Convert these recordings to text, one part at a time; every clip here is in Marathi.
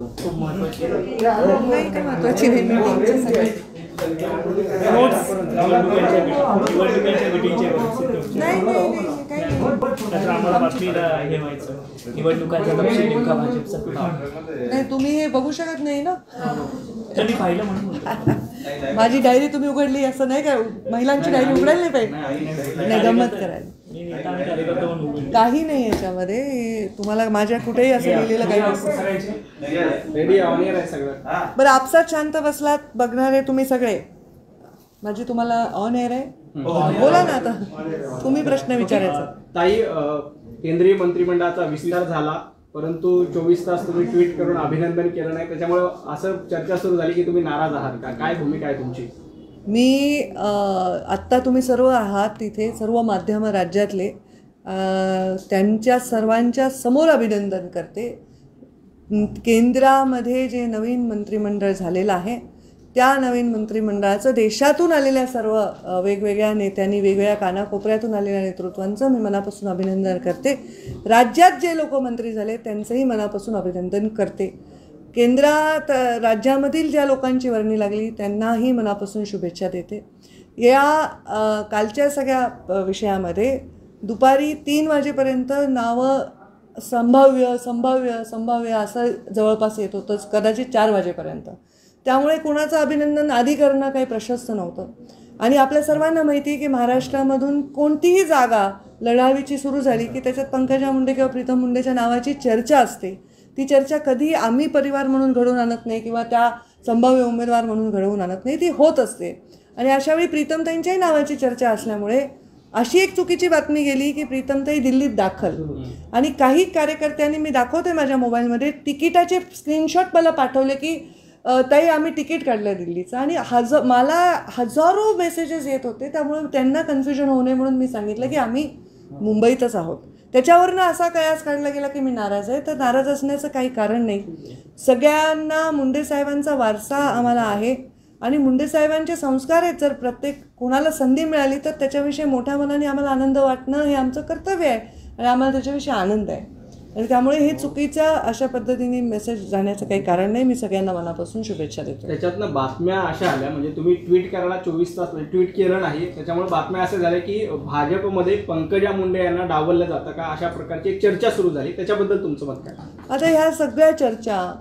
खूप महत्त्वाची नाही काय महत्त्वाची नाही मीटिंगचे सगळे नोट्स नाही काही आम्हाला बातमीला हे व्हायचं निवडणुकांचा तपशील नेमका भाजपचा नाही तुम्ही हे बघू शकत नाही ना. मी पाहिलं म्हणून माझी डायरी तुम्ही उघडली असं नाही काय महिलांची डायरी उघडायला नाही पाहिजे नाही गंमत करायला काही नाही याच्यामध्ये तुम्हाला माझ्या कुठेही असं लिहिलेलं काही नसतं. बरं आपसात शांत बसलात बघणारे तुम्ही सगळे माझी तुम्हाला ऑन एअर आहे बोला ना आता तुम्ही प्रश्न विचारायचा. ताई केंद्रीय मंत्रिमंडळाचा विस्तार झाला परंतु 24 तास तुम्ही ट्विट करून अभिनंदन केलं नाही त्याच्यामुळे असं चर्चा सुरू झाली की तुम्ही नाराज आहात का काय भूमिका आहे तुमची. मी आत्ता तुम्ही सर्व आहात तिथे सर्व माध्यम राज्यातले त्यांच्या सर्वांच्या समोर अभिनंदन करते. केंद्रामध्ये जे नवीन मंत्रिमंडळ झालेलं आहे त्या नवीन मंत्रिमंडळाचं देशातून आलेल्या सर्व वेगवेगळ्या नेत्यांनी वेगवेगळ्या कानाकोपऱ्यातून आलेल्या नेतृत्वांचं मी मनापासून अभिनंदन करते. राज्यात जे लोक मंत्री झाले त्यांचंही मनापासून अभिनंदन करते. केंद्रात राज्यामधील ज्या लोकांची वर्णी लागली त्यांनाही मनापासून शुभेच्छा देते. या कालच्या सगळ्या विषयामध्ये दुपारी 3 वाजेपर्यंत नावं संभाव्य संभाव्य संभाव्य असं जवळपास येत होतंच कदाचित 4 वाजेपर्यंत. त्यामुळे कुणाचं अभिनंदन आधी करणं काही प्रशस्त नव्हतं. आणि आपल्या सर्वांना माहिती आहे की महाराष्ट्रामधून कोणतीही जागा लढावीची सुरू झाली की त्याच्यात पंकजा मुंडे किंवा प्रीतम मुंडेच्या नावाची चर्चा असते. ती चर्चा कधी आम्ही परिवार म्हणून घडवून आणत नाही किंवा त्या संभाव्य उमेदवार म्हणून घडवून आणत नाही ती होत असते. आणि अशावेळी प्रीतमताईंच्याही नावाची चर्चा असल्यामुळे अशी एक चुकीची बातमी गेली की प्रीतमताई दिल्लीत दाखल. आणि काही कार्यकर्त्यांनी मी दाखवते माझ्या मोबाईलमध्ये तिकिटाचे स्क्रीनशॉट मला पाठवले की ताई आम्ही तिकीट काढलं दिल्लीचं. आणि मला हजारो मेसेजेस येत होते त्यामुळे त्यांना कन्फ्युजन होऊ नये म्हणून मी सांगितलं की आम्ही मुंबईतच आहोत. त्याच्यावरनं असा कयास काढला गेला की मी नाराज आहे. तर नाराज असण्याचं काही कारण नाही. सगळ्यांना मुंडे साहेबांचा वारसा आम्हाला आहे आणि मुंडे साहेबांचे संस्कार आहेत. जर प्रत्येक कोणाला संधी मिळाली तर त्याच्याविषयी मोठ्या मनाने आम्हाला आनंद वाटणं हे आमचं कर्तव्य आहे आणि आम्हाला त्याच्याविषयी आनंद आहे. आणि त्यामुळे हे चुकीच्या अशा पद्धतीने मेसेज जाण्याचं काही कारण नाही. मी सगळ्यांना मनापासून शुभेच्छा देतो. त्याच्यातनं बातम्या अशा आल्या म्हणजे तुम्ही ट्विट करायला 24 तास ट्विट केलं नाही त्याच्यामुळे बातम्या अशा झाल्या की भाजपमध्ये पंकजा मुंडे यांना डावललं जातं का अशा प्रकारची एक चर्चा सुरू झाली त्याच्याबद्दल तुमचं मत काय. आता ह्या सगळ्या चर्चा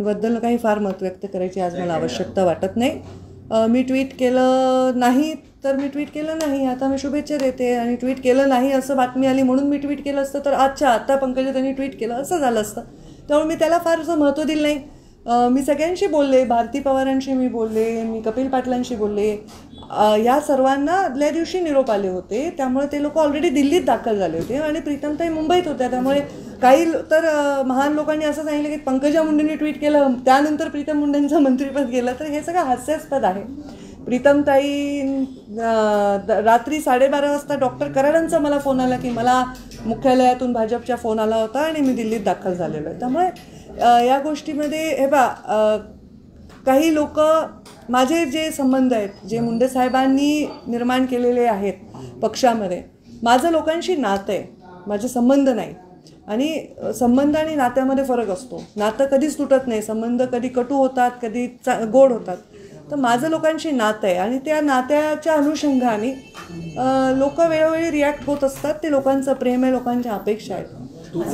बद्दल काही फार मत व्यक्त करायची आज मला आवश्यकता वाटत नाही. मी ट्विट केलं नाही तर मी ट्विट केलं नाही. आता मी शुभेच्छा देते आणि ट्विट केलं नाही असं बातमी आली म्हणून मी ट्विट केलं असतं तर अच्छा आता पंकजा त्यांनी ट्विट केलं असं झालं असतं. त्यामुळे मी त्याला फारसं महत्त्व दिलं नाही. मी सगळ्यांशी बोलले. भारती पवारांशी मी बोलले. मी कपिल पाटलांशी बोलले. या सर्वांना आदल्या दिवशी निरोप आले होते त्यामुळे ते लोक ऑलरेडी दिल्लीत दाखल झाले होते आणि प्रीतमताई मुंबईत होत्या. त्यामुळे काही तर महान लोकांनी असं सांगितलं की पंकजा मुंडेंनी ट्विट केलं त्यानंतर प्रीतम मुंडेंचं मंत्रिपद गेलं तर हे सगळं हास्यास्पद आहे. प्रीतमताई रात्री 12:30 वाजता डॉक्टर कराडांचा मला फोन आला की मला मुख्यालयातून भाजपच्या फोन आला होता आणि मी दिल्लीत दाखल झालेलो आहे. त्यामुळे या गोष्टीमध्ये हे काही लोक माझे जे संबंध आहेत जे मुंडे साहेबांनी निर्माण केलेले आहेत पक्षामध्ये माझं लोकांशी नातं आहे माझे संबंध नाही. आणि संबंध आणि नात्यामध्ये फरक असतो. नातं कधीच तुटत नाही. संबंध कधी कटू होतात कधी गोड होतात. तर माझं लोकांशी नातं आहे आणि त्या नात्याच्या अनुषंगाने लोक वेळोवेळी रिॲक्ट होत असतात. ते लोकांचं प्रेम आहे लोकांच्या अपेक्षा आहेत.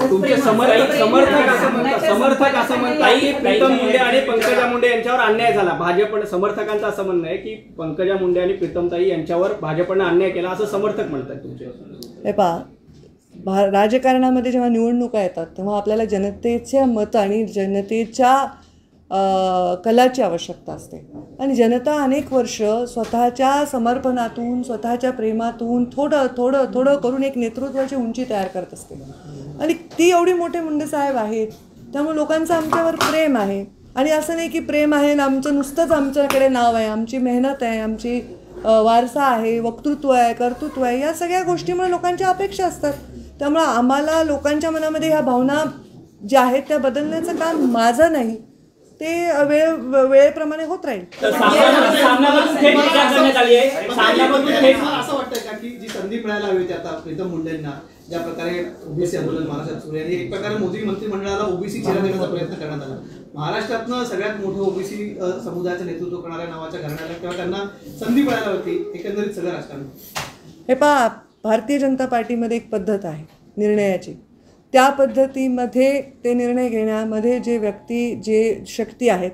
तुमचे समर्थक असं म्हणतात की प्रीतम मुंडे आणि पंकजा मुंडे यांच्यावर अन्याय झाला. भाजप समर्थकांचं असं म्हणणं आहे की पंकजा मुंडे आणि प्रीतमताई यांच्यावर भाजपने अन्याय केला असं समर्थक म्हणतात तुमचे. हे पहा राजकारणामध्ये जेव्हा निवडणुका येतात तेव्हा आपल्याला जनतेच्या मत आणि जनतेच्या कलाची आवश्यकता असते. आणि जनता अनेक वर्ष स्वतःच्या समर्पणातून स्वतःच्या प्रेमातून थोडं थोडं थोडं करून एक नेतृत्वाची उंची तयार करत असते. आणि ती एवढी मोठे मुंडे साहेब आहेत त्यामुळे लोकांचं आमच्यावर प्रेम आहे. आणि असं नाही की प्रेम आहे ना आमचं नुसतंच आमच्याकडे नाव आहे. आमची मेहनत आहे आमची वारसा आहे वक्तृत्व आहे कर्तृत्व आहे या सगळ्या गोष्टीमुळे लोकांच्या अपेक्षा असतात. त्यामुळे आम्हाला लोकांच्या मनामध्ये ह्या भावना ज्या आहेत त्या बदलण्याचं काम माझं नाही. ते वेळेप्रमाणे होत राहील. असं वाटतं का की जी संधी मिळायला हवी होती आता प्रीतम मुंडेंना ज्या प्रकारे ओबीसी आंदोलन महाराष्ट्रात सुरू आहे, एक प्रकारे मोदी मंत्रिमंडळाला ओबीसी चेहरा देण्याचा प्रयत्न करण्यात आला. महाराष्ट्रातनं सगळ्यात मोठं ओबीसी समुदायाचं नेतृत्व करणाऱ्या नावाच्या घराण्याला किंवा त्यांना संधी मिळायला होती एकंदरीत सगळं राजकारण. हे पहा, भारतीय जनता पार्टीमध्ये एक पद्धत आहे निर्णयाची. त्या पद्धतीमध्ये ते निर्णय घेण्यामध्ये जे व्यक्ती जे शक्ती आहेत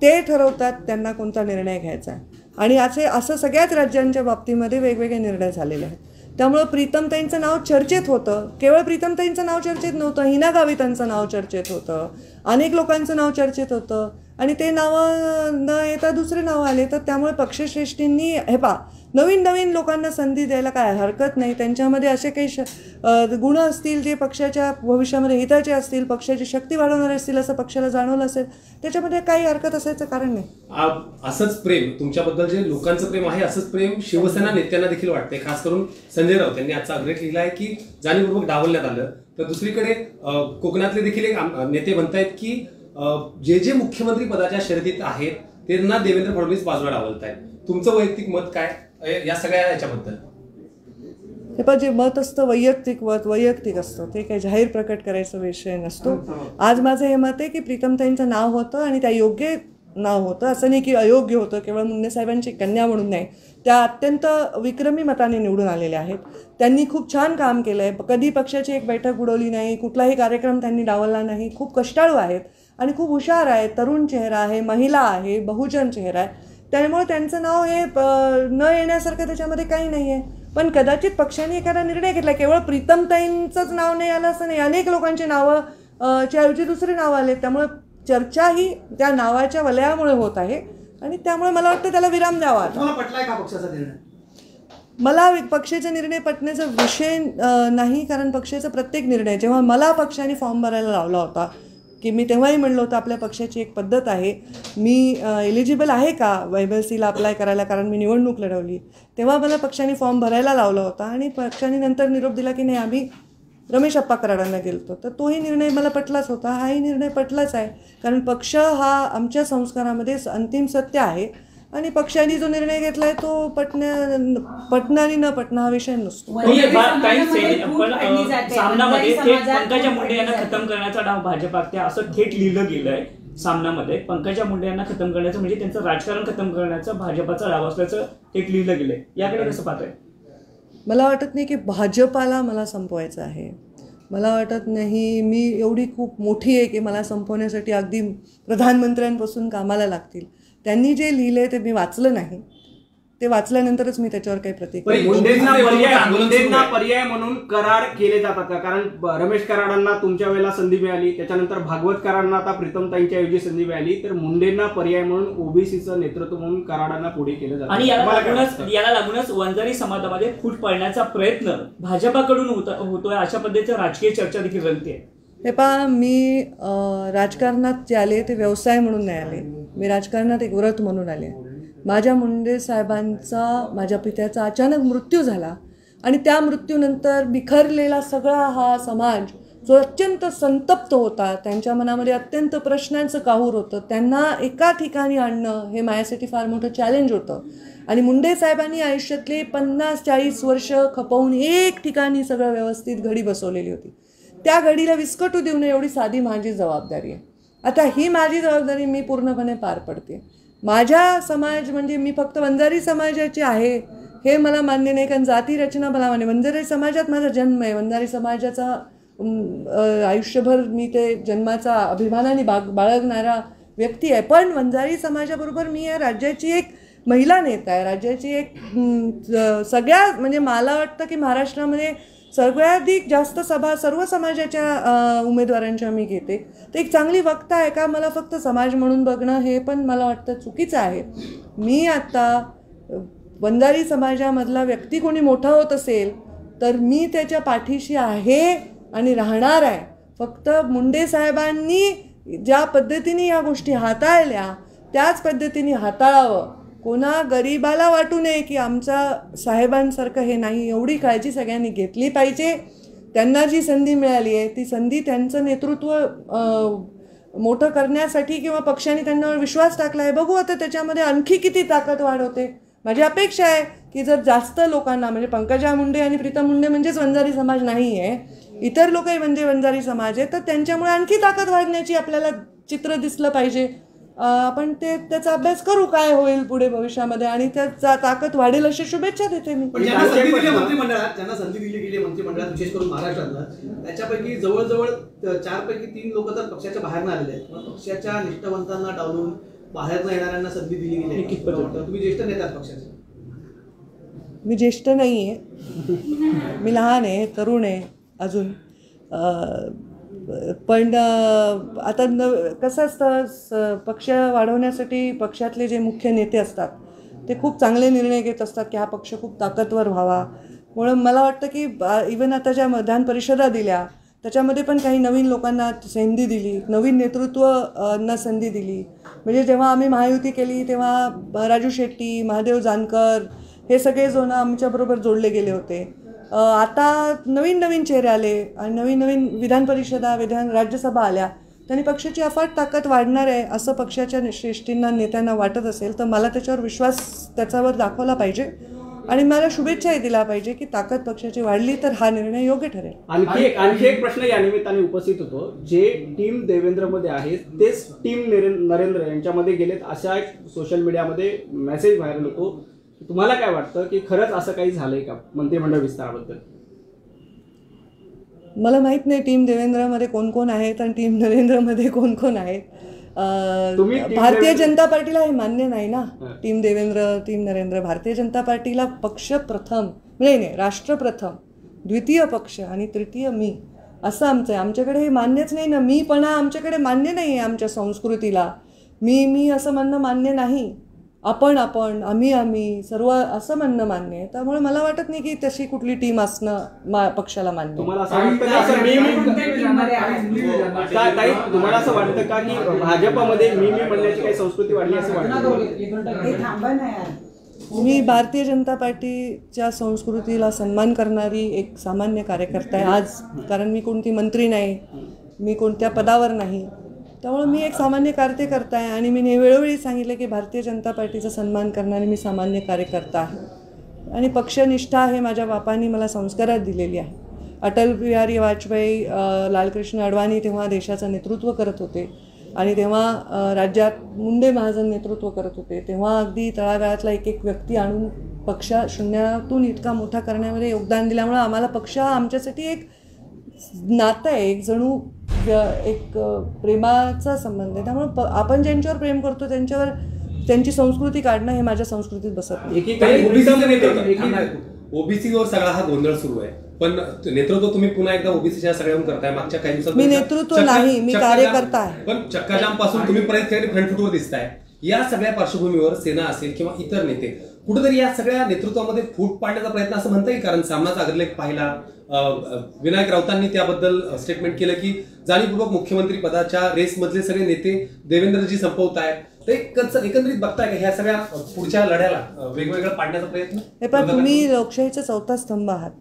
ते ठरवतात त्यांना कोणता निर्णय घ्यायचा आहे. आणि असं सगळ्याच राज्यांच्या बाबतीमध्ये वेगवेगळे निर्णय झालेले आहेत. त्यामुळं प्रीतमताईंचं नाव चर्चेत होतं. केवळ प्रीतमताईंचं नाव चर्चेत नव्हतं, हिना गावितांचं नाव चर्चेत होतं, अनेक लोकांचं नाव चर्चेत होतं. आणि ते नावं न येता दुसरे नावं आले. तर त्यामुळे पक्षश्रेष्ठींनी हे पहा, नवीन नवीन लोकांना संधी द्यायला काय हरकत नाही. त्यांच्यामध्ये असे काही गुण असतील जे पक्षाच्या भविष्यामध्ये हिताचे असतील, पक्षाची शक्ती वाढवणारे असतील, असं पक्षाला जाणवलं असेल, त्याच्यामध्ये काही हरकत असायचं कारण नाही. असंच प्रेम तुमच्याबद्दल जे लोकांचं प्रेम आहे, असंच प्रेम शिवसेना नेत्यांना देखील वाटते. खास करून संजय राऊत यांनी आजचा अग्रेट लिहिला आहे की जाणीवपूर्वक डावलण्यात आलं. तर दुसरीकडे कोकणातले देखील एक नेते म्हणतायत की जे मुख्यमंत्री पदाच्या शर्यतीत आहेत त्यांना देवेंद्र फडणवीस बाजूला डावलतायत. तुमचं वैयक्तिक मत काय या सगळ्या याच्याबद्दल? हे पण जे मत असतं वैयक्तिक असतं, ते काही जाहीर प्रकट करायचा विषय नसतो. आज माझं हे मत आहे की प्रीतमताईंचं नाव होतं आणि त्या योग्य नाव होतं. असं नाही की अयोग्य होतं. केवळ मुंडे साहेबांची कन्या म्हणून नाही, त्या अत्यंत विक्रमी मताने निवडून आलेल्या आहेत. त्यांनी खूप छान काम केलं आहे. कधी पक्षाची एक बैठक बुडवली नाही, कुठलाही कार्यक्रम त्यांनी डावलला नाही. खूप कष्टाळू आहेत आणि खूप हुशार आहेत. तरुण चेहरा आहे, महिला आहे, बहुजन चेहरा आहे. त्यामुळे त्यांचं नाव हे न येण्यासारखं त्याच्यामध्ये काही नाही आहे. पण कदाचित पक्षाने एखादा निर्णय घेतला, केवळ प्रीतमताईंचंच नाव नाही आलं असं नाही, अनेक लोकांची नावं च्या ऐवजी दुसरे नाव आले. त्यामुळे चर्चा ही त्या नावाच्या वलयामुळे होत आहे आणि त्यामुळे मला वाटतं त्याला विराम द्यावा. तुम्हाला पटलाय का पक्षाचा निर्णय? मला पक्षाचा निर्णय पटण्याचा विषय नाही, कारण पक्षाचा प्रत्येक निर्णय, जेव्हा मला पक्षाने फॉर्म भरायला लावला होता की मी तेव्हाही म्हणलं होतं आपल्या पक्षाची एक पद्धत आहे, मी एलिजिबल आहे का YBCला अप्लाय करायला, कारण मी निवडणूक लढवली. तेव्हा मला पक्षाने फॉर्म भरायला लावला होता आणि पक्षाने नंतर निरोप दिला की नाही आम्ही रमेश अप्पा कराडांना गेलतो. तर तोही निर्णय मला पटलाच होता, हाही निर्णय पटलाच आहे. कारण पक्ष हा आमच्या संस्कारामध्ये अंतिम सत्य आहे आणि पक्षाने जो निर्णय घेतलाय तो पटणं आणि न पटणं हा विषय नसतो. पण सामनामध्ये थेट पंकजा मुंडे यांना खतम करण्याचा डाव भाजपात असं थेट लिहिलं गेलंय. सामनामध्ये पंकजा मुंडे यांना खतम करण्याचं म्हणजे त्यांचं राजकारण खतम करण्याचा भाजपाचा डाव असल्याचं थेट लिहिलं गेलंय. याकडे कसं पाहताय? मला वाटत नाही की भाजपाला मला संपवायचं आहे. मला वाटत नाही मी एवढी खूप मोठी आहे की मला संपवण्यासाठी अगदी प्रधानमंत्र्यांपासून कामाला लागतील. त्यांनी जे लिहिले ते मी वाचलं नाही, ते वाचल्यानंतरच मी त्याच्यावर काही प्रतिक्रिया. मुंडेंना पर्याय म्हणून करार केले जातात का? कारण रमेश कराडांना तुमच्या वेळेला संधी मिळाली, त्याच्यानंतर भागवत कराडांना आता प्रीतमताईंच्या ऐवजी संधी मिळाली, तर मुंडेंना पर्याय म्हणून ओबीसीचं नेतृत्व म्हणून कराडांना पुढे केलं जातं. आणि याला लागूनच वंजारी समाजामध्ये फूट पडण्याचा प्रयत्न भाजपाकडून होतोय, अशा पद्धतीची राजकीय चर्चा देखील रंगते. हे पहा, मी राजकारणात जे आले ते व्यवसाय म्हणून नाही आले, मी राजकारणात एक व्रत म्हणून आले. माझ्या मुंडे साहेबांचा, माझ्या पित्याचा अचानक मृत्यू झाला आणि त्या मृत्यूनंतर बिखरलेला सगळा हा समाज जो अत्यंत संतप्त होता, त्यांच्या मनामध्ये अत्यंत प्रश्नांचं काहूर होतं, त्यांना एका ठिकाणी आणणं हे माझ्यासाठी फार मोठं चॅलेंज होतं. आणि मुंडे साहेबांनी आयुष्यातले 50-40 वर्ष खपवून एक ठिकाणी सगळं व्यवस्थित घडी बसवलेली होती. त्या घडीला विस्कटू देऊ नये एवढी साधी माझी जबाबदारी आहे. आता ही माझी जबाबदारी मी पूर्णपणे पार पडते. माझ्या समाज म्हणजे मी फक्त वंजारी समाजाची आहे हे मला मान्य नाही, कारण जाती रचना मला मान्य. वंजारी समाजात माझा जन्म आहे, वंजारी समाजाचा आयुष्यभर मी ते जन्माचा अभिमानाने बाळगणारा व्यक्ती आहे. पण वंजारी समाजाबरोबर मी या राज्याची एक महिला नेता आहे, राज्याची एक सगळ्या म्हणजे मला वाटतं की महाराष्ट्रामध्ये सगळ्याधिक जास्त सभा सर्व समाजाच्या उमेदवारांच्या मी घेते. ते एक चांगली वक्ता आहे का? मला फक्त समाज म्हणून बघणं हे पण मला वाटतं चुकीचं आहे. मी आता वंजारी समाजामधला व्यक्ती कोणी मोठा होत असेल तर मी त्याच्या पाठीशी आहे आणि राहणार आहे. फक्त मुंडे साहेबांनी ज्या पद्धतीने या गोष्टी हाताळल्या त्याच पद्धतीने हाताळावं. कोणा गरिबाला वाटू नये की आमच्या साहेबांसारखं हे नाही, एवढी काळजी सगळ्यांनी घेतली पाहिजे. त्यांना जी संधी मिळाली आहे ती संधी त्यांचं नेतृत्व मोठं करण्यासाठी किंवा पक्षाने त्यांच्यावर विश्वास टाकला आहे. बघू आता त्याच्यामध्ये आणखी किती ताकद वाढवते माझी अपेक्षा आहे की जर जास्त लोकांना, म्हणजे पंकजा मुंडे आणि प्रीतम मुंडे म्हणजेच वंजारी समाज नाही आहे, इतर लोकही म्हणजे वंजारी समाज आहे, तर त्यांच्यामुळे आणखी ताकद वाढण्याची आपल्याला चित्र दिसलं पाहिजे. आपण त्याचा अभ्यास करू काय होईल पुढे भविष्यामध्ये, आणि त्याचा ताकद वाढेल अशी शुभेच्छा देते मी. पण ज्यांना संधी दिली मंत्रिमंडळात, ज्यांना संधी दिली गेली मंत्रिमंडळात, विशेष करून महाराष्ट्रातला, त्याच्यापैकी जवळजवळ 4 पैकी 3 लोक तर पक्षाच्या बाहेर आलेले आहेत. पक्षाच्या निष्ठावंतांना डावलून बाहेर येणाऱ्यांना संधी दिली गेली. तुम्ही ज्येष्ठ नेते आहात पक्षाचे. मी ज्येष्ठ नाही आहे, मी लहान आहे, तरुण आहे अजून. पण आता कसं असतं, पक्ष वाढवण्यासाठी पक्षातले जे मुख्य नेते असतात ते खूप चांगले निर्णय घेत असतात की हा पक्ष खूप ताकदवर व्हावा. म्हणून मला वाटतं की इवन आता ज्या विधान परिषदा दिल्या त्याच्यामध्ये पण काही नवीन लोकांना संधी दिली, नवीन नेतृत्वांना संधी दिली. म्हणजे जेव्हा आम्ही महायुती केली तेव्हा राजू शेट्टी, महादेव जानकर हे सगळे जण आमच्याबरोबर जोडले गेले होते. आता नवीन नवीन चेहरे आले आणि नवीन नवीन विधान परिषदा, राज्यसभा आल्या, त्यांनी पक्षाची अफाट ताकद वाढणार आहे असं पक्षाच्या श्रेष्ठींना, नेत्यांना वाटत असेल तर मला त्याच्यावर विश्वास त्याच्यावर दाखवला पाहिजे आणि मला शुभेच्छाही दिल्या पाहिजे की ताकद पक्षाची वाढली तर हा निर्णय योग्य ठरेल. आणखी एक प्रश्न या निमित्ताने उपस्थित होतो. जे टीम देवेंद्रमध्ये आहेत तेच टीम नरेंद्र यांच्यामध्ये गेलेत अशा एक सोशल मीडियामध्ये मेसेज व्हायरल होतो. तुम्हाला काय वाटतं की खरंच असं काही झालंय का मंत्रिमंडळ विस्ताराबद्दल? मला माहित नाही टीम देवेंद्रमध्ये कोण कोण आहेत आणि टीम नरेंद्रमध्ये कोण कोण आहेत. भारतीय जनता पार्टीला हे मान्य नाही ना, टीम देवेंद्र टीम नरेंद्र. भारतीय जनता पार्टीला पक्ष प्रथम, नाही राष्ट्र प्रथम, द्वितीय पक्ष आणि तृतीय मी, असं आमचं आहे. आमच्याकडे हे मान्यच नाही ना, मीपणा आमच्याकडे मान्य नाही आहे. आमच्या संस्कृतीला मी असं म्हणणं मान्य नाही. आपण आम्ही सर्व असं म्हणणं मान्य आहे. त्यामुळे मला वाटत नाही की तशी कुठली टीम असणं पक्षाला मान्य. तुम्हाला असं वाटतं का की भाजपमध्ये मी म्हणण्याची काही संस्कृती वाढली असं वाटतं? मी भारतीय जनता पार्टीच्या संस्कृतीला सन्मान करणारी एक सामान्य कार्यकर्ता आहे आज. कारण मी कोणती मंत्री नाही, मी कोणत्या पदावर नाही, त्यामुळे मी एक सामान्य कार्यकर्ता आहे आणि मी वेळोवेळी सांगितलं की भारतीय जनता पार्टीचा सन्मान करणारी मी सामान्य कार्यकर्ता आहे आणि पक्षनिष्ठा हे माझ्या बापांनी मला संस्कारात दिलेली आहे. अटल बिहारी वाजपेयी, लालकृष्ण अडवाणी तेव्हा देशाचं नेतृत्व करत होते आणि तेव्हा राज्यात मुंडे महाजन नेतृत्व करत होते. तेव्हा अगदी तळागाळातला एक व्यक्ती आणून पक्ष शून्यातून इतका मोठा करण्यामध्ये योगदान दिल्यामुळे आम्हाला पक्ष आमच्यासाठी एक नातं आहे, एक जणू एक प्रेमाचा संबंध आहे. त्यामुळे आपण ज्यांच्यावर प्रेम करतो त्यांच्यावर त्यांची संस्कृती काढणं हे माझ्या संस्कृतीत बसत नाही. ओबीसीवर सगळा हा गोंधळ सुरू आहे, पण नेतृत्व तुम्ही पुन्हा एकदा ओबीसीच्या सगळ्याहून करताय. मागच्या काही दिवसात मी नेतृत्व नाही, मी कार्यकर्ता आहे. पण चक्काजाम पासून तुम्ही परत फ्रंट फुटवर दिसताय. या सगळ्या पार्श्वभूमीवर सेना असेल किंवा इतर नेते कुठेतरी या सगळ्या नेतृत्वामध्ये फूट पाडण्याचा प्रयत्न असं म्हणता येईल. कारण सामनाचा अग्रलेख पाहिला, विनायक राऊतांनी त्याबद्दल स्टेटमेंट केलं की जाणीवपूर्वक मुख्यमंत्री पदाच्या रेसमधले सगळे नेते देवेंद्रजी संपवत आहेत. तर एकंदरीत बघताय का ह्या सगळ्या पुढच्या लढ्याला वेगवेगळं पाडण्याचा प्रयत्न? हे पण तुम्ही लोकशाहीचा चौथा स्तंभ आहात.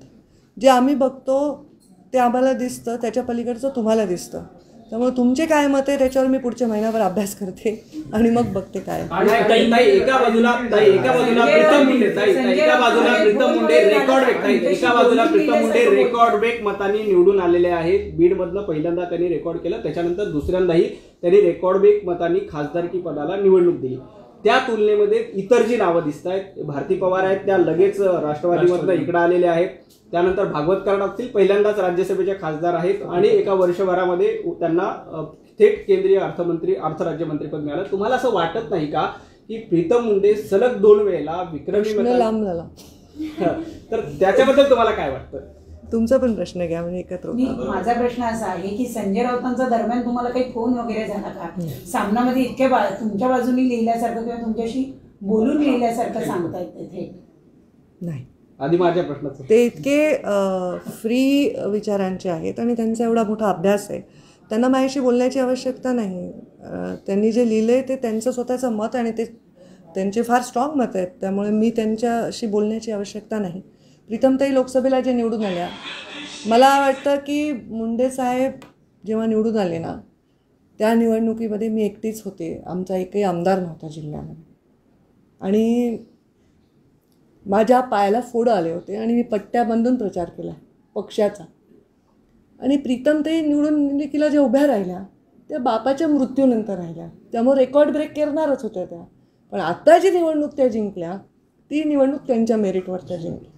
जे आम्ही बघतो ते आम्हाला दिसतं, त्याच्या पलीकडचं तुम्हाला दिसतं. त्यामुळे तुमचे काय मत आहे त्याच्यावर मी पुढच्या महिन्याभर अभ्यास करते आणि मग बघते काय. एका बाजूला प्रीतम मुंडे रेकॉर्ड ब्रेक मतांनी निवडून आलेले आहेत. बीडमधलं पहिल्यांदा त्यांनी रेकॉर्ड केलं, त्याच्यानंतर दुसऱ्यांदाही त्यांनी रेकॉर्ड ब्रेक मतांनी खासदारकी पदाला निवडणूक दिली. त्या तुलनेमध्ये इतर जी नावं दिसत आहेत, भारती पवार आहेत, त्या लगेच राष्ट्रवादीमधनं इकडे आलेले आहेत. त्यानंतर भागवत कराड असतील, पहिल्यांदाच राज्यसभेचे खासदार आहेत आणि एका वर्षभरामध्ये त्यांना थेट केंद्रीय अर्थ राज्यमंत्रीपद मिळालं. तुम्हाला असं वाटत नाही का की प्रीतम मुंडे सलग 2 वेळेला विक्रमी लांब झाला? तर त्याच्याबद्दल तुम्हाला काय वाटतं? तुमचा पण प्रश्न घ्या, म्हणजे एकत्र. माझा प्रश्न असा आहे की संजय राऊतांचा दरम्यान तुम्हाला काही फोन वगैरे झाला का? सामनामध्ये इतक्या तुमच्या बाजूने लिहिल्यासारखं किंवा तुमच्याशी बोलून लिहिल्यासारखं सांगता येते? नाही. आधी माझ्या प्रश्नाचं, ते इतके फ्री विचारांचे आहेत आणि त्यांचा एवढा मोठा अभ्यास आहे, त्यांना माझ्याशी बोलण्याची आवश्यकता नाही. त्यांनी जे लिहिलंय ते त्यांचं स्वतःचं मत आणि ते त्यांचे फार स्ट्रॉंग मत आहेत, त्यामुळे मी त्यांच्याशी बोलण्याची आवश्यकता नाही. प्रीतमताई लोकसभेला जे निवडून आल्या, मला वाटतं की मुंडे साहेब जेव्हा निवडून आले ना त्या निवडणुकीमध्ये मी एकटीच होते. आमचा एकही आमदार नव्हता जिल्ह्यामध्ये आणि माझ्या पायाला फोड आले होते आणि मी पट्ट्या बांधून प्रचार केला पक्षाचा. आणि प्रीतमताई निवडणुकीला ज्या उभ्या राहिल्या त्या बापाच्या मृत्यूनंतर राहिल्या, त्यामुळे रेकॉर्ड ब्रेक करणारच होत्या त्या. पण आता जी निवडणूक त्या जिंकल्या ती निवडणूक त्यांच्या मेरिटवर त्या जिंकल्या.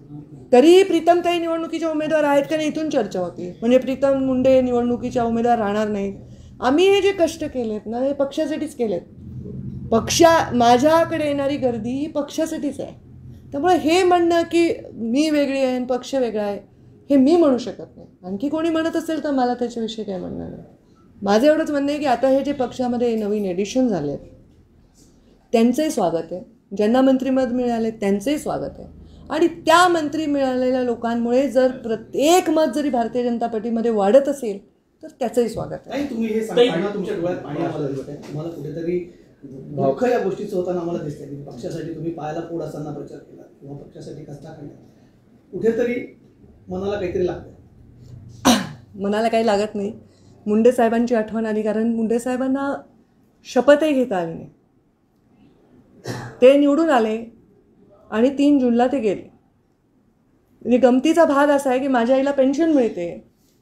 तरीही प्रीतमताई निवडणुकीच्या उमेदवार आहेत का नाही इथून चर्चा होती. म्हणजे प्रीतम मुंडे निवडणुकीच्या उमेदवार राहणार नाहीत. आम्ही हे जे कष्ट केलेत ना हे पक्षासाठीच केलेत. माझ्याकडे येणारी गर्दी ही पक्षासाठीच आहे. त्यामुळे हे म्हणणं की मी वेगळी आहे आणि पक्ष वेगळा आहे हे मी म्हणू शकत नाही. आणखी कोणी म्हणत असेल तर मला त्याच्याविषयी काय म्हणणं नाही. माझं एवढंच म्हणणं आहे की आता हे जे पक्षामध्ये नवीन एडिशन झाले आहेत त्यांचंही स्वागत आहे. ज्यांना मंत्रिपद मिळाले त्यांचंही स्वागत आहे. आणि त्या मंत्री मिळालेल्या लोकांमुळे जर प्रत्येक मत जरी भारतीय जनता पार्टीमध्ये वाढत असेल तर त्याचंही स्वागत आहे. नाही, तुम्ही हे सांगताना तुमच्या डोळ्यात पाणी आम्हाला दिसतंय. तुम्हाला कुठेतरी दुःख या गोष्टीचं होताना आम्हाला दिसतंय की पक्षासाठी तुम्ही पायाला फोड असताना प्रचार केला किंवा पक्षासाठी कष्टा काढला, कुठेतरी मनाला काहीतरी लागतं. मनाला काही लागत नाही. मुंडे साहेबांची आठवण आली कारण मुंडे साहेबांना शपथही घेता आली नाही. ते निवडून आले आणि 3 जूनला ते गेले. म्हणजे गमतीचा भाग असा आहे की माझ्या आईला पेन्शन मिळते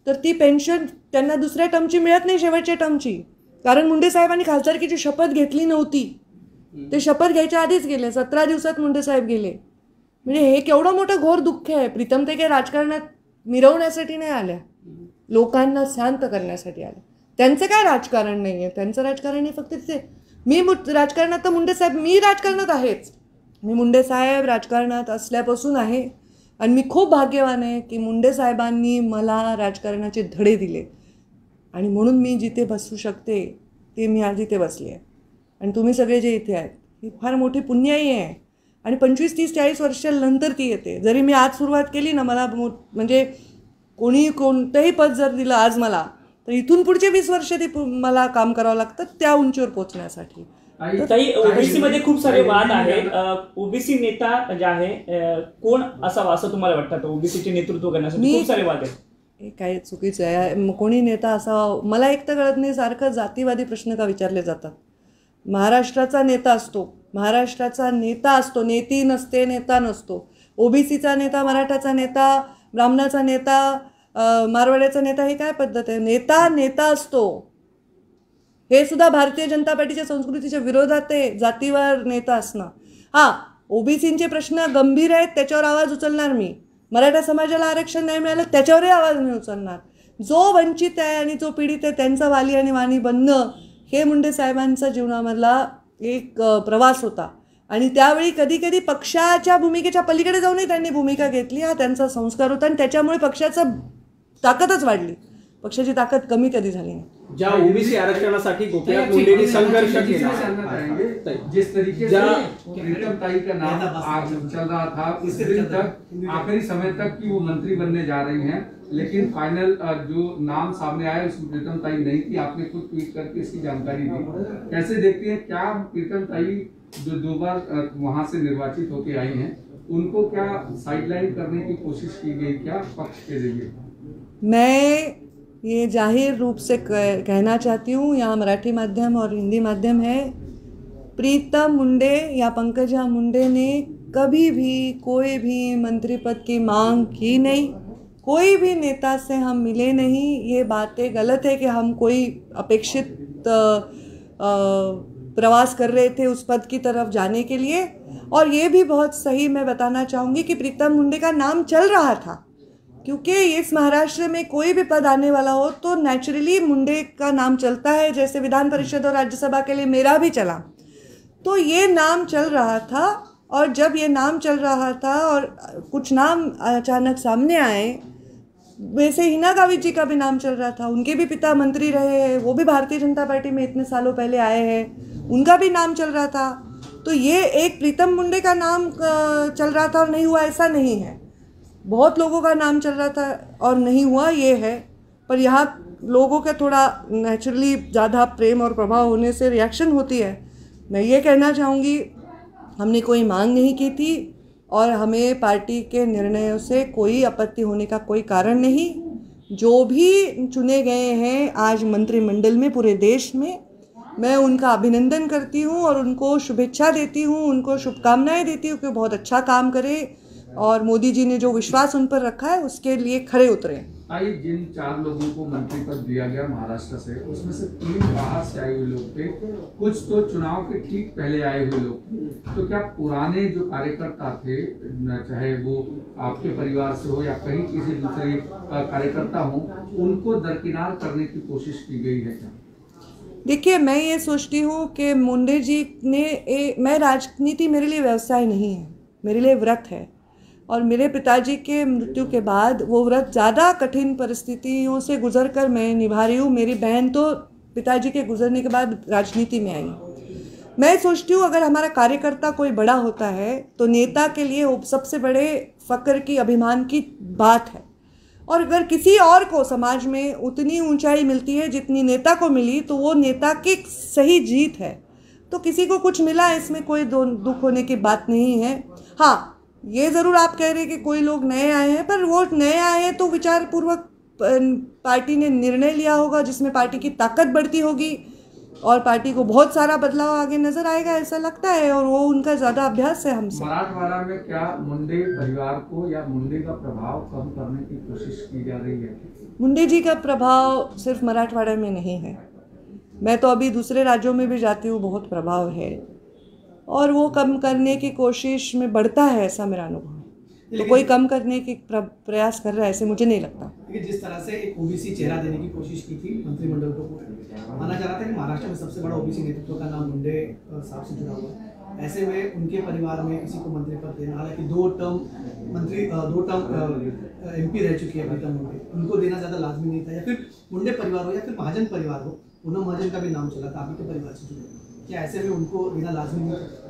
तर ती पेन्शन त्यांना दुसऱ्या टर्मची मिळत नाही, शेवटच्या टर्मची. कारण मुंडे साहेबांनी खासदारकीची शपथ घेतली नव्हती. ते शपथ घ्यायच्या आधीच गेले. 17 दिवसात मुंडे साहेब गेले. म्हणजे हे केवढं मोठं घोर दुःख आहे. प्रीतम ते काही राजकारणात मिरवण्यासाठी नाही आल्या, लोकांना शांत करण्यासाठी आल्या. त्यांचं काय राजकारण नाही आहे. त्यांचं राजकारण हे फक्त ते मी राजकारणात तर मुंडे साहेब मी राजकारणात आहेच. मी मुंडे साहेब राजकारणात असल्यापासून आहे आणि मी खूप भाग्यवान आहे की मुंडे साहेबांनी मला राजकारणाचे धडे दिले आणि म्हणून मी जिथे बसू शकते ते मी आज इथे बसले आहे. आणि तुम्ही सगळे जे इथे आहेत ही फार मोठी पुण्याई आहे आणि 25, 30, 40 वर्षांनंतर ती येते. जरी मी आज सुरुवात केली ना, मला म्हणजे कोणी कोणतंही पद जर दिलं आज मला तर इथून पुढचे 20 वर्ष ते मला काम करावं लागतं त्या उंचीवर पोहोचण्यासाठी. ताई, ओबीसी मध्ये खूप सारे वाद आहेत. ओबीसी नेता जे आहे कोण असावा असं तुम्हाला वाटतं? ओबीसीचे नेतृत्व करण्यासाठी खूप सारे वाद आहेत. हे काय चुकीचं आहे. कोणी नेता असावा मला एक तर कळत नाही. सारखं जातीवादी प्रश्न का विचारले जातात. महाराष्ट्राचा नेता असतो, महाराष्ट्राचा नेता असतो, नेती नसते, नेता नसतो. ओबीसीचा नेता, मराठाचा नेता, ब्राह्मणाचा नेता, मारवाड्याचा नेता, हे काय पद्धत आहे? नेता नेता असतो. हे सुद्धा भारतीय जनता पार्टीच्या संस्कृतीच्या विरोधात आहे, जातीवर नेता असणं. हां, ओबीसींचे प्रश्न गंभीर आहेत त्याच्यावर आवाज उचलणार मी. मराठा समाजाला आरक्षण नाही मिळालं त्याच्यावरही आवाज मी उचलणार. जो वंचित आहे आणि जो पीडित आहे त्यांचा वाली आणि वाणी बनणं हे मुंडे साहेबांचा जीवनामधला एक प्रवास होता. आणि त्यावेळी कधी कधी पक्षाच्या भूमिकेच्या पलीकडे जाऊनही त्यांनी भूमिका घेतली. हा त्यांचा संस्कार होता आणि त्याच्यामुळे पक्षाचं ताकदच वाढली. पक्षाची ताकद कमी कधी झाली नाही. ज्या ओबीसी आरक्षणासाठी गोपीनाथ मुंडेंनी संघर्ष केला, जिस तरीके से प्रीतमताई का नाम चल रहा था इस दिन तक, आखिरी समय तक कि वो मंत्री बनने जा रही हैं, लेकिन फाइनल जो नाम सामने आया उसमें प्रीतमताई नहीं थी. आपने खुद ट्वीट करके इसकी जानकारी दी. कैसे देखते हैं, क्या प्रीतमताई जो 2 बार वहां से निर्वाचित होकर आई हैं उनको क्या साइडलाइन करने की कोशिश की गई क्या पक्ष के जरिए? मैं ये जाहिर रूप से कहना चाहती हूँ, यहाँ मराठी माध्यम और हिंदी माध्यम है, प्रीतम मुंडे या पंकजा मुंडे ने कभी भी कोई भी मंत्री पद की मांग की नहीं. कोई भी नेता से हम मिले नहीं. ये बातें गलत है कि हम कोई अपेक्षित प्रवास कर रहे थे उस पद की तरफ जाने के लिए. और ये भी बहुत सही मैं बताना चाहूँगी कि प्रीतम मुंडे का नाम चल रहा था, क्योंकि इस महाराष्ट्र में कोई भी पद आने वाला हो तो नेचुरली मुंडे का नाम चलता है. जैसे विधान परिषद और राज्यसभा के लिए मेरा भी चला, तो ये नाम चल रहा था. और जब ये नाम चल रहा था और कुछ नाम अचानक सामने आए, वैसे हिना गावित जी का भी नाम चल रहा था. उनके भी पिता मंत्री रहे हैं, वो भी भारतीय जनता पार्टी में इतने सालों पहले आए हैं, उनका भी नाम चल रहा था. तो ये एक प्रीतम मुंडे का नाम चल रहा था और नहीं हुआ ऐसा नहीं है. बहुत लोगों का नाम चल रहा था और नहीं हुआ ये है. पर यहाँ लोगों का थोड़ा नेचुरली ज़्यादा प्रेम और प्रभाव होने से रिएक्शन होती है. मैं ये कहना चाहूँगी, हमने कोई मांग नहीं की थी और हमें पार्टी के निर्णयों से कोई आपत्ति होने का कोई कारण नहीं. जो भी चुने गए हैं आज मंत्रिमंडल में पूरे देश में, मैं उनका अभिनंदन करती हूँ और उनको शुभेच्छा देती हूँ, उनको शुभकामनाएं देती हूँ कि बहुत अच्छा काम करे और मोदी जी ने जो विश्वास उन पर रखा है उसके लिए खरे उतरे। आई जिन 4 लोगों को मंत्री पद दिया गया महाराष्ट्र से, उसमें से 3 बाहर से आए हुए लोग थे, कुछ तो चुनाव के ठीक पहले आए हुए लोग थे। तो क्या पुराने जो कार्यकर्ता थे, चाहे वो आपके परिवार से हो या कहीं किसी दूसरे कार्यकर्ता हो, उनको दरकिनार करने की कोशिश की गई है क्या? देखिए, मैं ये सोचती हूँ कि मुंडे जी ने मैं राजनीति मेरे लिए व्यवसाय नहीं है, मेरे लिए व्रत है। और मेरे पिताजी के मृत्यु के बाद वो व्रत ज़्यादा कठिन परिस्थितियों से गुजर कर मैं निभा रही हूँ। मेरी बहन तो पिताजी के गुजरने के बाद राजनीति में आई। मैं सोचती हूँ अगर हमारा कार्यकर्ता कोई बड़ा होता है तो नेता के लिए वो सबसे बड़े फ़क्र की, अभिमान की बात है। और अगर किसी और को समाज में उतनी ऊंचाई मिलती है जितनी नेता को मिली तो वो नेता की सही जीत है। तो किसी को कुछ मिला, इसमें कोई दुख होने की बात नहीं है। हाँ, ये ज़रूर आप कह रहे हैं कि कोई लोग नए आए हैं, पर वो नए आए हैं तो विचारपूर्वक पार्टी ने निर्णय लिया होगा जिसमें पार्टी की ताकत बढ़ती होगी और पार्टी को बहुत सारा बदलाव आगे नजर आएगा, ऐसा लगता है। और वो उनका ज़्यादा अभ्यास है हमसे। मराठवाड़ा में क्या मुंडे परिवार को या मुंडे का प्रभाव कम करने की कोशिश की जा रही है? मुंडे जी का प्रभाव सिर्फ मराठवाड़ा में नहीं है, मैं तो अभी दूसरे राज्यों में भी जाती हूँ, बहुत प्रभाव है और वो कम करने की कोशिश में बढ़ता है, ऐसा मेरा अनुभव है। तो कोई कम करने की प्रयास कर रहा है ऐसे मुझे नहीं लगता। लेकिन जिस तरह से एक ओबीसी चेहरा देने की कोशिश की थी मंत्रिमंडल को, माना जा रहा था कि महाराष्ट्र में सबसे बड़ा ओबीसी नेतृत्व का नाम मुंडे साहब से जुड़ा हुआ है। ऐसे में उनके परिवार में किसी को मंत्री पद देना, हालांकि 2 टर्म MP रह चुकी है प्रीतम मुंडे, उनको देना ज़्यादा लाजमी नहीं था। या फिर मुंडे परिवार हो या फिर महाजन परिवार हो, पूनम महाजन का भी नाम चला था आपके परिवार से जुड़े, क्या ऐसे में उनको देना लाजमी नहीं था?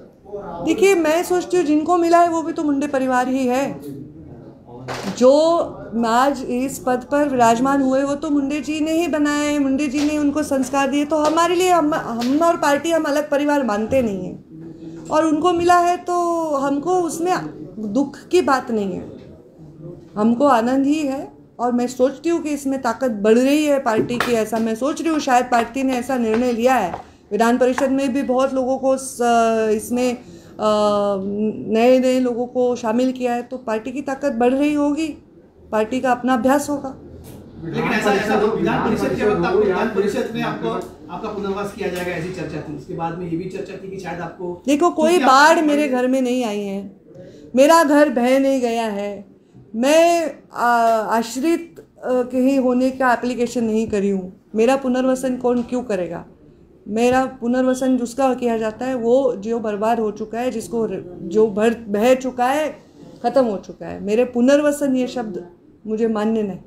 देखिए, मैं सोचती हूँ जिनको मिला है वो भी तो मुंडे परिवार ही है। जो आज इस पद पर विराजमान हुए वो तो मुंडे जी ने ही बनाए, मुंडे जी ने उनको संस्कार दिए। तो हमारे लिए हम और पार्टी हम अलग परिवार मानते नहीं हैं और उनको मिला है तो हमको उसमें दुख की बात नहीं है, हमको आनंद ही है। और मैं सोचती हूँ कि इसमें ताकत बढ़ रही है पार्टी की, ऐसा मैं सोच रही हूँ। शायद पार्टी ने ऐसा निर्णय लिया है, विधान परिषद में भी बहुत लोगों को इसमें नए नए लोगों को शामिल किया है, तो पार्टी की ताकत बढ़ रही होगी, पार्टी का अपना अभ्यास होगा। लेकिन ऐसा विधान परिषद के वक्त आपको विधान परिषद में आपका पुनर्वास किया जाएगा ऐसी चर्चा थी। उसके बाद में ये भी चर्चा थी कि शायद आपको, देखो, कोई बाढ़ मेरे घर में नहीं आई है, मेरा घर बह नहीं गया है, मैं आश्रित कहीं होने का एप्लीकेशन नहीं करी हूँ। मेरा पुनर्वसन कौन क्यों करेगा? मेरा पुनर्वसन जिसका किया जाता है वो जो बर्बाद हो चुका है, जिसको जो बह चुका है, ख़त्म हो चुका है। मेरे पुनर्वसन ये शब्द मुझे मान्य नहीं।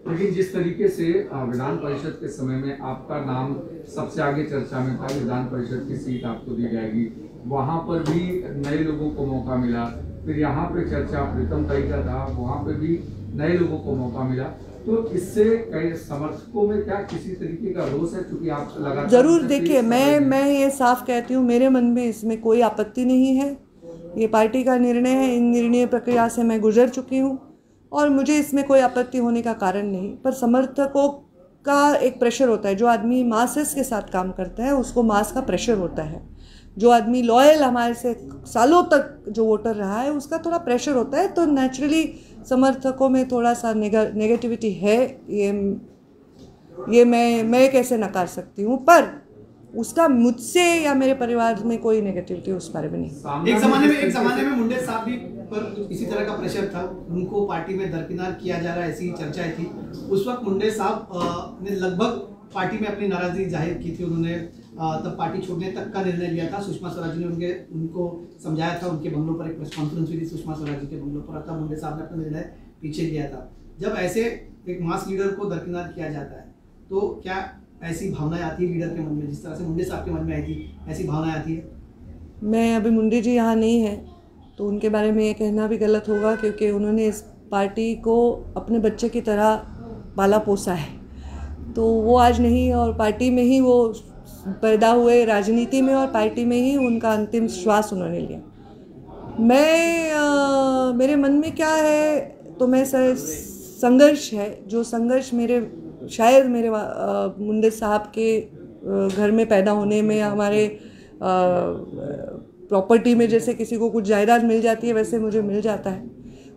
लेकिन जिस तरीके से विधान परिषद के समय में आपका नाम सबसे आगे चर्चा में था, विधान परिषद की सीट आपको दी जाएगी, वहाँ पर भी नए लोगों को मौका मिला। फिर यहाँ पे चर्चा प्रीतम ताई का था, वहाँ पे भी नए लोगों को मौका मिला। तो इससे कई समर्थकों में क्या किसी तरीके का रोष है? क्योंकि आप लगातार जरूर देखिए, मैं ये साफ कहती हूँ, मेरे मन में इसमें कोई आपत्ति नहीं है। ये पार्टी का निर्णय है, इन निर्णय प्रक्रिया से मैं गुजर चुकी हूँ और मुझे इसमें कोई आपत्ति होने का कारण नहीं। पर समर्थकों का एक प्रेशर होता है, जो आदमी मासेस के साथ काम करता है उसको मास का प्रेशर होता है। जो आदमी लॉयल हमारे से सालों तक जो वोटर रहा है उसका थोड़ा प्रेशर होता है, तो नेचुरली समर्थकों में थोड़ा सा नेगेटिविटी है। ये मैं कैसे नकार सकती हूँ, पर उसका मुझसे या मेरे परिवार में कोई नेगेटिविटी उस बारे में नहीं। एक ज़माने में मुंडे साहब भी पर इसी तरह का प्रेशर था, उनको पार्टी में दरकिनार किया जा रहा है, ऐसी चर्चाएं थी। उस वक्त मुंडे साहब ने लगभग पार्टी में अपनी नाराजगी जाहिर की थी। उन्होंने तब पार्टी छोड़ने तक का निर्णय लिया था। सुषमा स्वराज ने उनको समझाया था, उनके बंगलों पर एक प्रेस कॉन्फ्रेंस हुई थी सुषमा स्वराज जी के बंगलों पर, तब मुंडे साहब ने अपना निर्णय पीछे लिया था। जब ऐसे एक मास लीडर को दरकिनार किया जाता है तो क्या ऐसी भावनाएं आती है लीडर के मन में, जिस तरह से मुंडे साहब के मन में आई थी, ऐसी भावनाएं आती है? मैं अभी मुंडे जी यहाँ नहीं है तो उनके बारे में ये कहना भी गलत होगा, क्योंकि उन्होंने इस पार्टी को अपने बच्चे की तरह पाला पोसा है। तो वो आज नहीं, और पार्टी में ही वो पैदा हुए, राजनीति में और पार्टी में ही उनका अंतिम श्वास उन्होंने लिया। मेरे मन में क्या है, तो मैं संघर्ष है, जो संघर्ष शायद मेरे मुंडे साहब के घर में पैदा होने में, हमारे प्रॉपर्टी में जैसे किसी को कुछ जायदाद मिल जाती है वैसे मुझे मिल जाता है,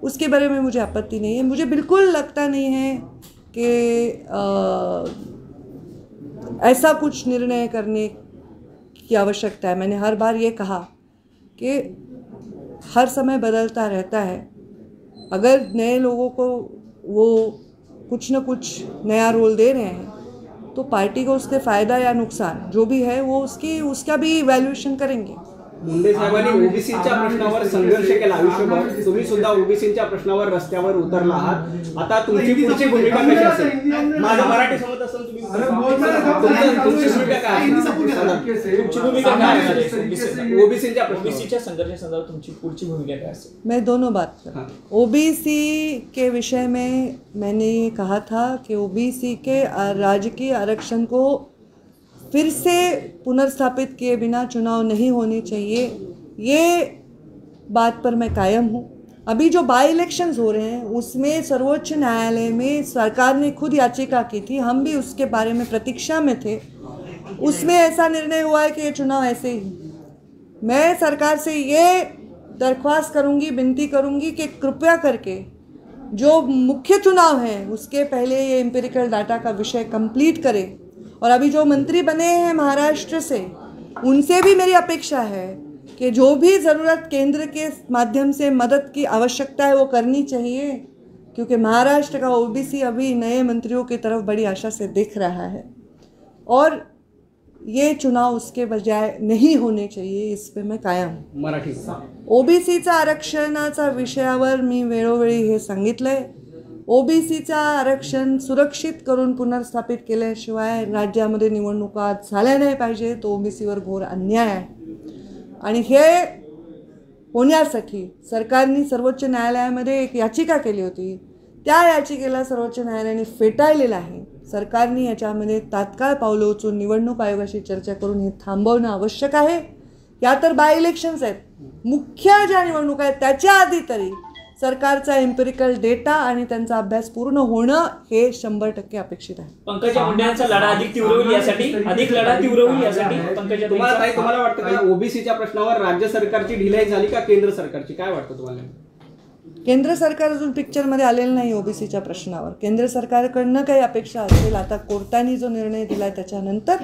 उसके बारे में मुझे आपत्ति नहीं है। मुझे बिल्कुल लगता नहीं है कि ऐसा कुछ निर्णय करने की आवश्यकता है। मैंने हर बार ये कहा कि हर समय बदलता रहता है। अगर नए लोगों को वो कुछ न कुछ नया रोल दे रहे हैं तो पार्टी को उसके फ़ायदा या नुकसान जो भी है वो उसका भी इवॅल्युएशन करेंगे। मुंडे साहेबांनी ओबीसीच्या प्रश्नावर संघर्ष केला आयुष्यभर, तुम्ही सुद्धा ओबीसीच्या प्रश्नावर रस्त्यावर उतरला आहात, आता तुमची पुढची भूमिका कशी असेल? माझं मराठी समजत असेल तुम्ही तुमची भूमिका काय असेल? तुमची भूमिका काय आहे ओबीसीच्या ओबीसीच्या संदर्भात तुमची पुढची भूमिका काय असेल? मैं दोनों बात कर, ओबीसी के विषय में मैंने ये कहा था कि ओबीसी के राजकीय आरक्षण को फिर से पुनर्स्थापित किए बिना चुनाव नहीं होने चाहिए, ये बात पर मैं कायम हूँ। अभी जो बाई इलेक्शंस हो रहे हैं उसमें सर्वोच्च न्यायालय में सरकार ने खुद याचिका की थी, हम भी उसके बारे में प्रतीक्षा में थे। उसमें ऐसा निर्णय हुआ है कि ये चुनाव ऐसे ही। मैं सरकार से ये दरख्वास्त करूँगी, विनती करूँगी कि कृपया करके जो मुख्य चुनाव है उसके पहले ये एम्पिरिकल डाटा का विषय कंप्लीट करे। और अभी जो मंत्री बने हैं महाराष्ट्र से, उनसे भी मेरी अपेक्षा है कि जो भी ज़रूरत केंद्र के माध्यम से मदद की आवश्यकता है वो करनी चाहिए, क्योंकि महाराष्ट्र का ओबीसी अभी नए मंत्रियों की तरफ बड़ी आशा से देख रहा है और ये चुनाव उसके बजाय नहीं होने चाहिए, इस पे मैं कायम हूँ। मराठी ओबीसीचा आरक्षणाचा विषयावर मी वेळोवेळी हे सांगितलंय। ओबीसीचा आरक्षण सुरक्षित करून पुनर्स्थापित केल्याशिवाय राज्यामध्ये निवडणुका झाल्या नाही पाहिजे, तो ओबीसीवर घोर अन्याय आहे। आणि हे होण्यासाठी सरकारने सर्वोच्च न्यायालयामध्ये एक याचिका केली होती, त्या याचिकेला सर्वोच्च न्यायालयाने फेटाळलेलं आहे। सरकारने याच्यामध्ये तात्काळ पावलं उचलून निवडणूक आयोगाशी चर्चा करून हे थांबवणं आवश्यक आहे। या तर बाय इलेक्शन्स आहेत, मुख्य ज्या निवडणुका आहेत त्याच्या आधी तरी सरकारचा एम्पिरिकल डेटा आणि त्यांचा अभ्यास पूर्ण होणं हे 100% अपेक्षित आहे। पंकजा मुंडेंचा लढा अधिक तीव्र होईल यासाठी तुम्हाला वाटतं का ओबीसीच्या प्रश्नावर राज्य सरकारची ढिलाई झाली का केंद्र सरकारची, काय वाटतं तुम्हाला? केंद्र सरकार अजून पिक्चरमध्ये आलेलं नाही ओबीसीच्या प्रश्नावर। केंद्र सरकारकडनं काही अपेक्षा असेल, आता कोर्टाने जो निर्णय दिला त्याच्यानंतर,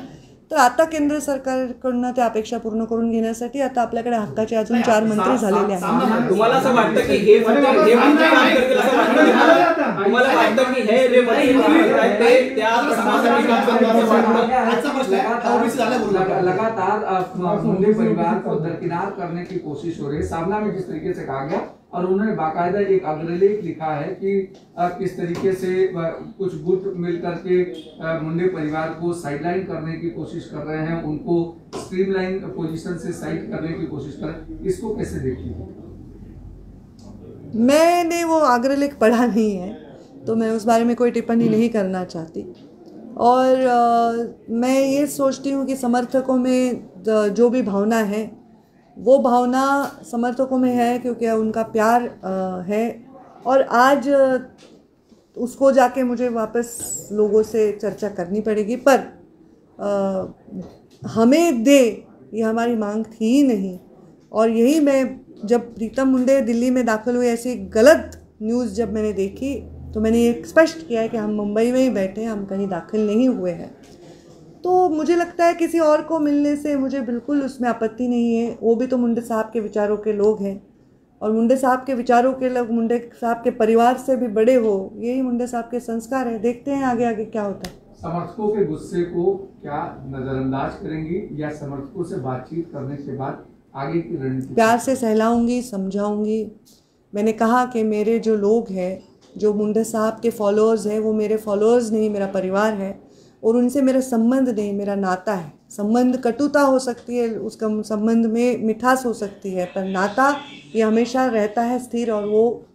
तर आता केंद्र सरकारकडनं त्या अपेक्षा पूर्ण करून घेण्यासाठी आता आपल्याकडे हक्काचे अजून 4 मंत्री झालेले आहेत। तुम्हाला असं वाटतं की हे मंत्री काम करतील असं वाटतं? तुम्हाला वाटतं की हे जे मंत्री त्या प्रश्नासाठी काम करतील असं वाटतं? लगातार मुंडे परिवार को दरकिनार करने की कोशिश हो रही है। सामना में जिस तरीके से कहा गया और उन्होंने बाकायदा एक अग्रलेख लिखा है कि किस तरीके से कुछ गुट मिलकर के मुंडे परिवार को साइडलाइन करने की कोशिश कर रहे हैं, उनको स्ट्रीमलाइन पोजीशन से साइड करने की कोशिश कर रहे हैं, इसको कैसे देखिए? मैंने वो अग्रलेख पढ़ा नहीं है तो मैं उस बारे में कोई टिप्पणी नहीं करना चाहती। और मैं ये सोचती हूँ कि समर्थकों में जो भी भावना है वो भावना समर्थकों में है क्योंकि उनका प्यार है, और आज उसको जाके मुझे वापस लोगों से चर्चा करनी पड़ेगी। पर हमें दे ये हमारी मांग थी ही नहीं, और यही मैं जब प्रीतम मुंडे दिल्ली में दाखिल हुए ऐसी गलत न्यूज़ जब मैंने देखी तो मैंने ये स्पष्ट किया है कि हम मुंबई में ही बैठे हैं, हम कहीं दाखिल नहीं हुए हैं। तो मुझे लगता है किसी और को मिलने से मुझे बिल्कुल उसमें आपत्ति नहीं है। वो भी तो मुंडे साहब के विचारों के लोग हैं, और मुंडे साहब के विचारों के लोग मुंडे साहब के परिवार से भी बड़े हो, यही मुंडे साहब के संस्कार है। देखते हैं आगे आगे क्या होता है। समर्थकों के गुस्से को क्या नजरअंदाज करेंगी या समर्थकों से बातचीत करने के बाद आगे की रणनीति? प्यार से सहलाऊंगी, समझाऊंगी। मैंने कहा कि मेरे जो लोग हैं, जो मुंडे साहब के फॉलोअर्स हैं, वो मेरे फॉलोअर्स नहीं, मेरा परिवार है, और उनसे मेरा संबंध नहीं, मेरा नाता है। संबंध कटुता हो सकती है, उसका संबंध में मिठास हो सकती है, पर नाता ये हमेशा रहता है स्थिर, और वो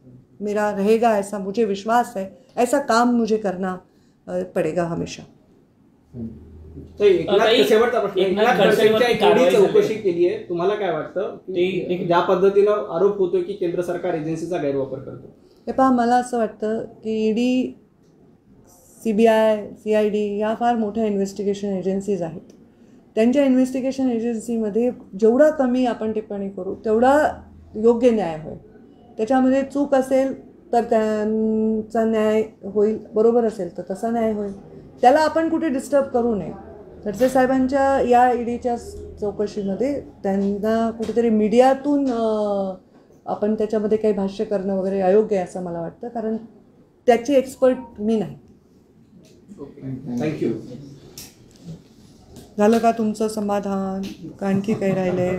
मेरा रहेगा, ऐसा मुझे विश्वास है। ऐसा काम मुझे करना पडेगा हमेशा। शेवटचा प्रश्न, एकनाथ खडसेंच्या ईडी चौकशी केली आहे, तुम्हाला काय वाटतं की ज्या पद्धतीनं आरोप होतोय की केंद्र सरकार एजन्सीचा गैरवापर करतो? हे पहा, मला असं वाटतं की ईडी, CBI, CID या फार मोठ्या इन्व्हेस्टिगेशन एजन्सीज आहेत, त्यांच्या इन्व्हेस्टिगेशन एजन्सीमध्ये जेवढा कमी आपण टिप्पणी करू तेवढा योग्य न्याय होईल. त्याच्यामध्ये चूक असेल तर त्यांचा न्याय होईल, बरोबर असेल तर तसा न्याय होईल. त्याला आपण कुठे डिस्टर्ब करू नये. खडसे साहेबांच्या या ईडीच्या चौकशीमध्ये त्यांना कुठेतरी मीडियातून आपण त्याच्यामध्ये काही भाष्य करणं वगैरे अयोग्य आहे असं मला वाटतं, कारण त्याची एक्सपर्ट मी नाही. थँक्यू. झालं का तुमचं समाधान का आणखी काही राहिलंय?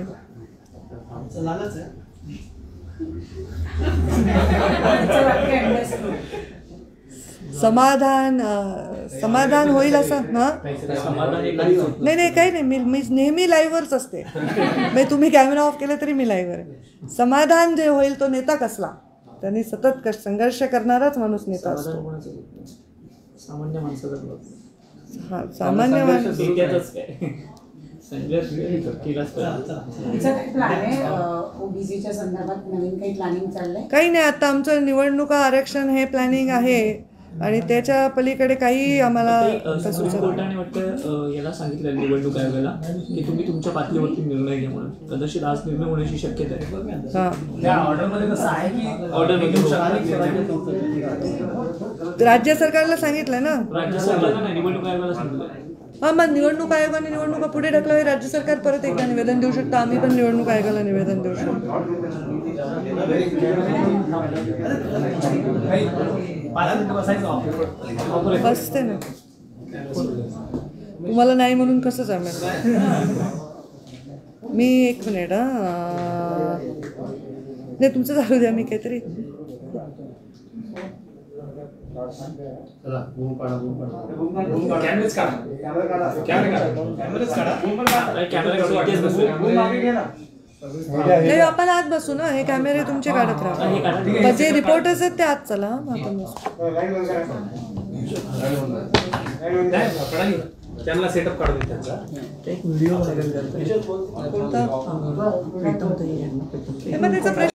आमचं झालंच आहे. समाधान होईल असं ना? समाधान एक नाही. नाही काही नाही. मी नेहमी लाईव्हवरच असते. मी तुम्ही कॅमेरा ऑफ केला तरी मी लाईव्हवर आहे. समाधान जे होईल तो नेता कसला? त्यांनी सतत संघर्ष करणाराच माणूस नेता असतो. सामान्य माणसाचा हा, सामान्य माणूस. तुमचं काही प्लॅन आहे ओबीसीच्या संदर्भात नवीन काही प्लॅनिंग चाललंय? काही नाही. आता आमचं निवडणुका आरक्षण हे प्लॅनिंग आहे आणि त्याच्या पलीकडे काही आम्हाला सुप्रीम कोर्टाने वाटतं याला सांगितलं निवडणूक आयोगाला की तुम्ही तुमच्या पातळीवरती निर्णय घ्या म्हणून. कदाचित आज निर्णय होण्याची शक्यता आहे. राज्य सरकारला सांगितलं ना. राज्य सरकारला नाही, निवडणूक आयोगाला सांगितलं. हां, मग निवडणूक आयोगाने निवडणुका पुढे ढकलावी. राज्य सरकार परत एकदा निवेदन देऊ शकतं. आम्ही पण निवडणूक आयोगाला निवेदन देऊ शकतो. बसते ना. तुम्हाला नाही म्हणून कसं जमेल? मी एक मिनिट नाही, तुमचं चालू द्या. मी काहीतरी नाही, आपण आत बसू ना. हे कॅमेरे तुमचे काढत राहा. जे रिपोर्टर्स आहेत ते आत चला. आपण बसू. त्यांना सेटअप काढू दे त्यांचा. एक व्हिडिओ मग त्याचा प्रश्न